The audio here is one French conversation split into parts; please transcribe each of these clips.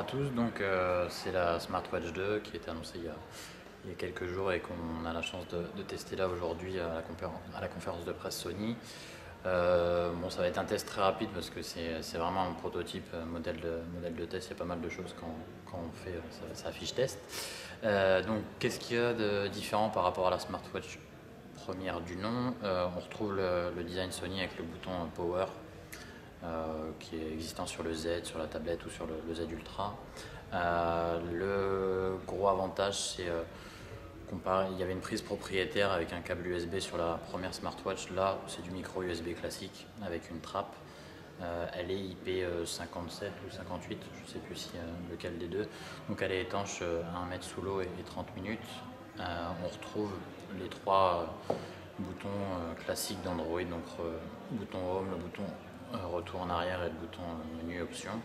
tous, donc c'est la Smartwatch 2 qui a été annoncée il y a quelques jours et qu'on a la chance de tester là aujourd'hui à la conférence de presse Sony. Bon, ça va être un test très rapide parce que c'est vraiment un prototype, modèle de test. Il y a pas mal de choses quand on fait sa fiche test. Donc, qu'est-ce qu'il y a de différent par rapport à la Smartwatch première du nom? On retrouve le design Sony avec le bouton Power qui est existant sur le Z, sur la tablette ou sur le Z Ultra. Le gros avantage, c'est il y avait une prise propriétaire avec un câble USB sur la première smartwatch. Là, c'est du micro USB classique avec une trappe. Elle est IP57 ou 58, je ne sais plus lequel des deux. Donc elle est étanche à 1 mètre sous l'eau et 30 minutes. On retrouve les trois boutons classiques d'Android, donc bouton Home, le bouton retour en arrière et le bouton menu options.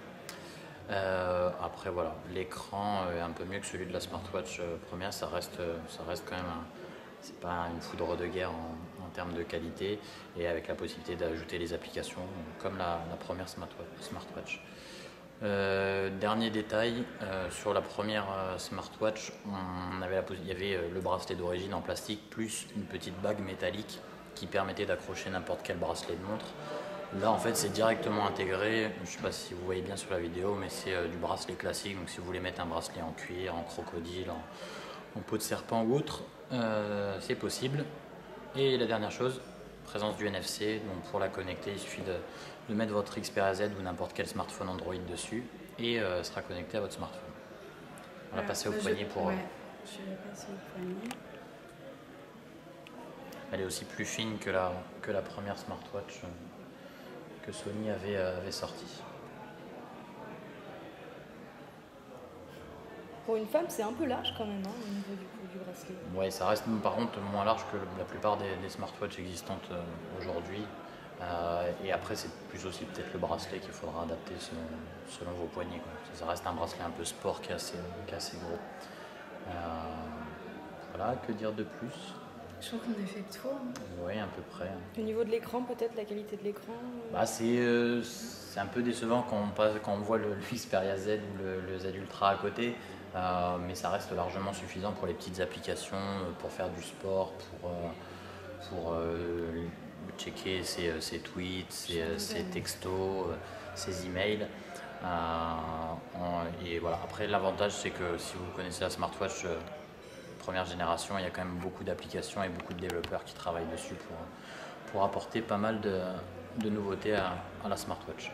Après voilà, l'écran est un peu mieux que celui de la smartwatch première, ça reste quand même c'est pas une foudre de guerre en termes de qualité et avec la possibilité d'ajouter les applications comme la première smartwatch. Dernier détail, sur la première smartwatch, il y avait le bracelet d'origine en plastique plus une petite bague métallique qui permettait d'accrocher n'importe quel bracelet de montre. Là en fait c'est directement intégré, je ne sais pas si vous voyez bien sur la vidéo, mais c'est du bracelet classique, donc si vous voulez mettre un bracelet en cuir, en crocodile, en peau de serpent ou autre, c'est possible. Et la dernière chose, présence du NFC, donc pour la connecter il suffit de mettre votre Xperia Z ou n'importe quel smartphone Android dessus et elle sera connectée à votre smartphone. On va passer au poignet pour... Ouais, je vais passer au poignet. Elle est aussi plus fine que la première smartwatch que Sony avait sorti. Pour une femme, c'est un peu large quand même, hein, au niveau du bracelet. Ouais, ça reste par contre moins large que la plupart des smartwatches existantes aujourd'hui. Et après, c'est plus aussi peut-être le bracelet qu'il faudra adapter selon vos poignets, quoi. Ça reste un bracelet un peu sport qui est assez gros. Voilà, que dire de plus? Je crois qu'on a fait le tour. Oui, à peu près. Au niveau de l'écran, peut-être la qualité de l'écran C'est un peu décevant quand on voit le Xperia Z ou le Z Ultra à côté, mais ça reste largement suffisant pour les petites applications, pour faire du sport, pour checker ses tweets, ses textos, ses emails. Et voilà. Après, l'avantage, c'est que si vous connaissez la smartwatch première génération, il y a quand même beaucoup d'applications et beaucoup de développeurs qui travaillent dessus pour apporter pas mal de nouveautés à la smartwatch.